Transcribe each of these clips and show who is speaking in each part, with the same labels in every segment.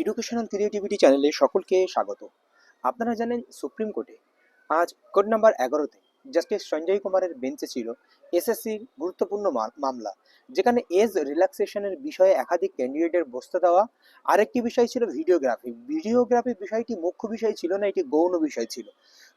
Speaker 1: Educational creativity চ্যানেলে সকলকে স্বাগত। আপনারা জানেন সুপ্রিম কোর্টে আজ কোর্ট নাম্বার 11-তে জাস্টিস সঞ্জয় কুমারের বেঞ্চে ছিল এসএসসির গুরুত্বপূর্ণ মামলা, যেখানে এজ রিল্যাক্সেশনের বিষয়ে একাধিক ক্যান্ডিডেটের বসতে দেওয়া। আরেকটি বিষয় ছিল ভিডিওগ্রাফি বিষয়টি মুখ্য বিষয় ছিল না, এটি গৌণ বিষয় ছিল।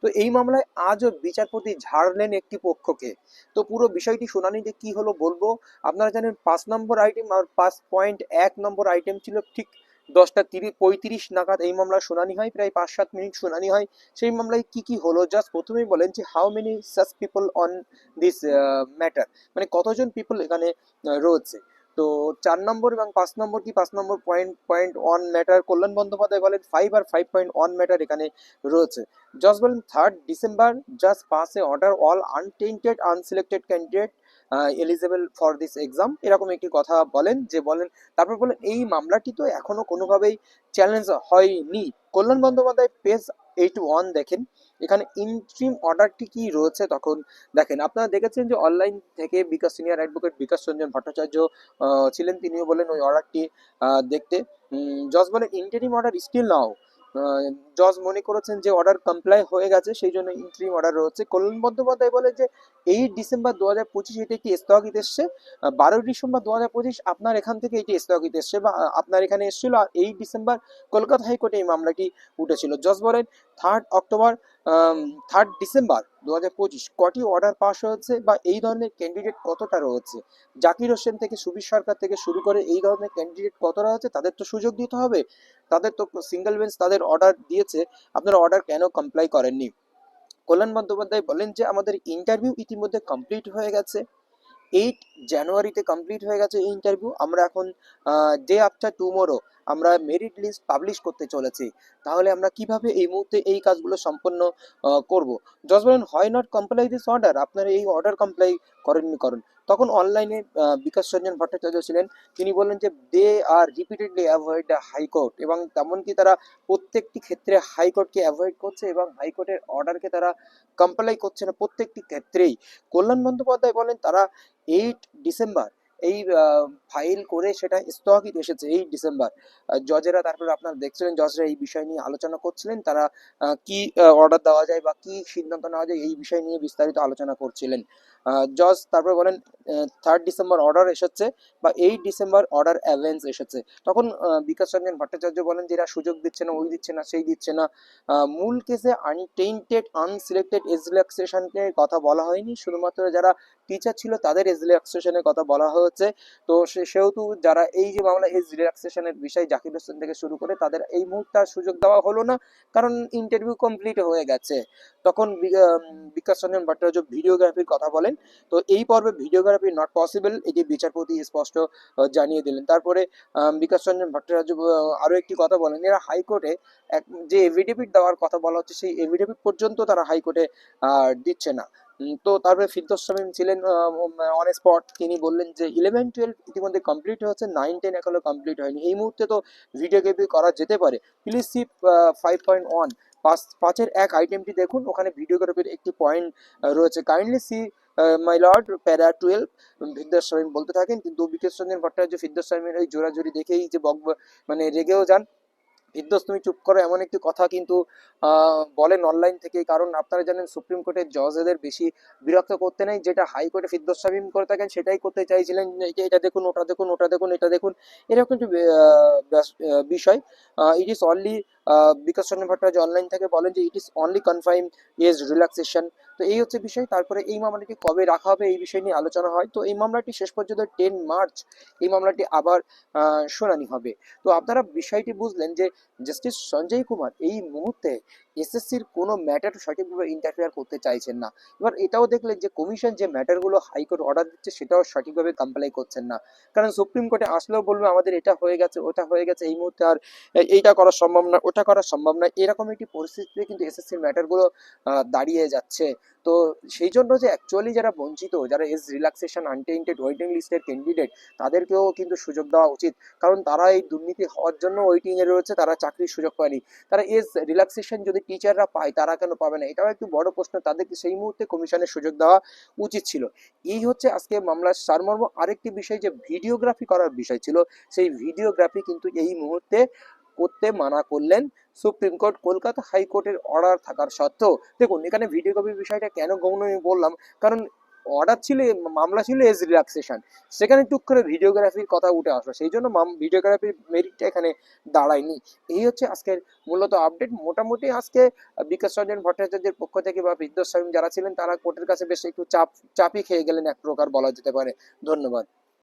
Speaker 1: তো এই মামলায় আজও বিচারপতি ঝাড়লেন একটি পক্ষকে। তো পুরো বিষয়টি শুনানিতে কি হলো বলবো। আপনারা জানেন 5 নম্বর আইটেম আর 5.1 নম্বর আইটেম ছিল ঠিক 10:35 নাগাদ এই মামলার শুনানি হয়, প্রায় 5-7 মিনিট শুনানি হয়। সেই মামলায় কি কি হলো জাস্ট প্রথমেই বলেন যে how many such people on this matter, মানে কতজন পিপল এখানে রয়েছে। তো 4 নম্বর এবং 5 নম্বর কি 5 নম্বর পয়েন্ট 1 ম্যাটার, কল্যাণ বন্দ্যোপাধ্যায় বলেন 5 আর 5.1 ম্যাটার এখানে রয়েছে। জাজ বলেন 3 ডিসেম্বর জাজ pass a order all untainted unselected candidate eligible for this exam, এরকম একটি কথা বলেন। তারপর বলেন এই মামলাটি তো এখনো কোনোভাবেই চ্যালেঞ্জ হয়নি। কল্যাণ বন্দ্যোপাধ্যায় পেজ 81 দেখেন, এখানে ইন্ট্রিম অর্ডারটি কি রয়েছে। তখন দেখেন, আপনারা দেখেছেন যে অনলাইন থেকে সিনিয়র অ্যাডভোকেট বিকাশ রঞ্জন ভট্টাচার্য ছিলেন, তিনিও বলেন ওই অর্ডারটি দেখতে। জজ বলেন ইন্টারিম অর্ডার স্টিল নাও, জজ মনে করেছেন যে অর্ডার কমপ্লাই হয়ে গেছে, সেই জন্য ইন্টারিম অর্ডার রয়েছে। কল্যাণ বন্দ্যোপাধ্যায় বলে যে 8 ডিসেম্বর 2025 এটি একটি স্থগিত এসছে, 12 ডিসেম্বর 2025 আপনার এখান থেকে এটি স্থগিত এসছে বা আপনার এখানে এসেছিল, আর 8 ডিসেম্বর কলকাতা হাইকোর্টে এই মামলাটি উঠেছিল। জজ বলেন 3 অক্টোবর 3 ডিসেম্বর 2025 কটি অর্ডার পাস হয়েছে বা এই ধরনের ক্যান্ডিডেট কতটা রয়েছে। জাকির হোসেন থেকে সুবীর সরকার থেকে শুরু করে এই ধরনের ক্যান্ডিডেট কতটা রয়েছে, তাদের তো সুযোগ দিতে হবে। তাদের তো সিঙ্গেল বেঞ্চ তাদের অর্ডার দিয়েছে, আপনারা অর্ডার কেন কমপ্লাই করেননি। কল্যাণ বন্দ্যোপাধ্যায় বলেন যে আমাদের ইন্টারভিউ ইতিমধ্যে কমপ্লিট হয়ে গেছে, 8 জানুয়ারিতে কমপ্লিট হয়ে গেছে এই ইন্টারভিউ। আমরা এখন ডে আফটার টুমোরো আমরা মেরিট লিস্ট পাবলিশ করতে চলেছি। তাহলে আমরা কিভাবে এই মুহূর্তে এই কাজগুলো সম্পন্ন করব। জজ বলেন হয় নট কমপ্লাই দিস অর্ডার, আপনারা এই অর্ডার কমপ্লাই করেননি করুন। তখন অনলাইনে বিকাশ রঞ্জন ভট্টাচার্য ছিলেন, তিনি বললেন যে দে আর রিপিটেডলি অ্যাভয়েড হাইকোর্ট, এবং তেমনকি তারা প্রত্যেকটি ক্ষেত্রে হাইকোর্টকে অ্যাভয়েড করছে এবং হাইকোর্টের অর্ডারকে তারা কমপ্লাই করছে না প্রত্যেকটি ক্ষেত্রেই। কল্যাণ বন্দ্যোপাধ্যায় বলেন তারা 8 ডিসেম্বর এই ফাইল করে সেটা স্থগিত এসেছে 8 ডিসেম্বর। জজেরা তারপরে আপনারা দেখছিলেন জজরা এই বিষয় নিয়ে আলোচনা করছিলেন, তারা কি অর্ডার দেওয়া যায় বা কি সিদ্ধান্ত নেওয়া যায় এই বিষয় নিয়ে বিস্তারিত আলোচনা করছিলেন জজ। তারপরে বলেন 3 ডিসেম্বর অর্ডার এসেছে বা 8 ডিসেম্বর অর্ডার অ্যাভেন্স এসেছে। তখন বিকাশ রঞ্জন ভট্টাচার্য বলেন যে এরা সুযোগ দিচ্ছে না, ওই দিচ্ছে না, সেই দিচ্ছে না। মূল কেসে আনটেন্টেড আনসিলেক্টেড এজ রিল্যাক্সেশনের কথা বলা হয়নি, শুধুমাত্র যারা টিচার ছিল তাদের এজ রিল্যাক্সেশনের কথা বলা হয়েছে। তো সেহেতু যারা এই যে মামলা এজ রিল্যাক্সেশনের বিষয় জাকির হোসেন থেকে শুরু করে তাদের এই মুহূর্তে আর সুযোগ দেওয়া হলো না, কারণ ইন্টারভিউ কমপ্লিট হয়ে গেছে। তখন বিকাশ রঞ্জন ভট্টাচার্য ভিডিওগ্রাফির কথা বলেন, তো এই পর্বে ভিডিওগ্রাফি নট পসিবল, এটি বিচারপতি স্পষ্ট জানিয়ে দিলেন। তারপরে বিকাশ রঞ্জন ভট্টাচার্য আরও একটি কথা বলেন, এরা হাইকোর্টে যে এভিডেভিট দেওয়ার কথা বলা হচ্ছে সেই এভিডেভিট পর্যন্ত তারা হাইকোর্টে দিচ্ছে না। তো তারপরে ফিরদৌস শামীম ছিলেন অন স্পট, তিনি বললেন যে 11-12 ইতিমধ্যে কমপ্লিট হয়েছে, 9-10 এখনো কমপ্লিট হয়নি, এই মুহূর্তে তো ভিডিওগ্রাফি করা যেতে পারে। প্লিজ সি 5.1 5-1 আইটেমটি দেখুন, ওখানে ভিডিওগ্রাফির একটি পয়েন্ট রয়েছে। কাইন্ডলি সি মাই লর্ড প্যারা 12 ফিরদৌস শামীম বলতে থাকেন, কিন্তু বিকাশ রঞ্জন ভট্টাচার্য ফিরদৌস শামীমের ওই জোরাজুরি দেখেই যে মানে রেগেও যান। ফিরদৌস তুমি চুপ করো, এমন একটি কথা কিন্তু বলেন অনলাইন থেকে। কারণ আপনারা জানেন সুপ্রিম কোর্টের জজেদের বেশি বিরক্ত করতে নেই, যেটা হাইকোর্টে ফিরদৌস শামীম করে থাকেন সেটাই করতে চাইছিলেন, যে এটা দেখুন, ওটা দেখুন, ওটা দেখুন, এটা দেখুন, এরকম একটি বিষয়। It is only Bikash Ranjan Bhattacharya online থেকে বলেন যে it is only confine as relaxation. তো এই হচ্ছে বিষয়। তারপরে এই মামলাটি কবে রাখা হবে এই বিষয় নিয়ে আলোচনা হয়। তো এই মামলাটি শেষ পর্যন্ত 10 মার্চ এই মামলাটি আবার শুনানি হবে। তো আপনারা বিষয়টি বুঝলেন যে জাস্টিস সঞ্জয় কুমার এই মুহূর্তে এসএসসির কোনো ম্যাটার সঠিকভাবে ইন্টারফেয়ার করতে চাইছেন না। এবার এটাও দেখলেন যে কমিশন যে ম্যাটারগুলো হাইকোর্ট অর্ডার দিচ্ছে সেটাও সঠিকভাবে কমপ্লাই করছেন না, কারণ সুপ্রিম কোর্টে আসলেও বলবে আমাদের এটা হয়ে গেছে, ওটা হয়ে গেছে, এই মুহূর্তে আর এইটা করা সম্ভব না, ওটা করা সম্ভব না, এরকম একটি পরিস্থিতিতে কিন্তু এসএসসির ম্যাটারগুলো দাঁড়িয়ে যাচ্ছে। তো সেই জন্য যে অ্যাকচুয়ালি যারা বঞ্চিত, যারা এজ রিল্যাক্সেশন আনটেন্টেড ওয়েটিং লিস্টের ক্যান্ডিডেট, তাদেরকেও কিন্তু সুযোগ দেওয়া উচিত, কারণ তারা এই দুর্নীতি হওয়ার জন্য ওয়েটিংয়ে রয়েছে, তারা চাকরির সুযোগ পায়নি। তারা এজ রিল্যাক্সেশন যদি টিচাররা পায় তারা কেন পাবে না, এটাও একটু বড় প্রশ্ন। তাদেরকে সেই মুহূর্তে কমিশনের সুযোগ দেওয়া উচিত ছিল। এই হচ্ছে আজকে মামলার সারমর্ম। আরেকটি বিষয় যে ভিডিওগ্রাফি করার বিষয় ছিল, সেই ভিডিওগ্রাফি কিন্তু এই মুহূর্তে করতে মানা করলেন সুপ্রিম কোর্ট। কলকাতা হাইকোর্টের অর্ডার থাকার সত্ত্বেও দেখুন এখানে ভিডিওগ্রাফির বিষয়টা কেন গৌণ আমি বললাম, কারণ অর্ডার ছিল, মামলা ছিল এজ রিল্যাক্সেশন, সেখানে টুক করে ভিডিওগ্রাফির কথা উঠে আসলো, সেই জন্য ভিডিওগ্রাফির মেরিটটা এখানে দাঁড়ায়নি। এই হচ্ছে আজকের মূলত আপডেট। মোটামুটি আজকে বিকাশ রঞ্জন ভট্টাচার্যের পক্ষ থেকে বা বিদ্যাসায়ন যারা ছিলেন তারা কোর্টের কাছে বেশ একটু চাপই খেয়ে গেলেন এক প্রকার বলা যেতে পারে। ধন্যবাদ।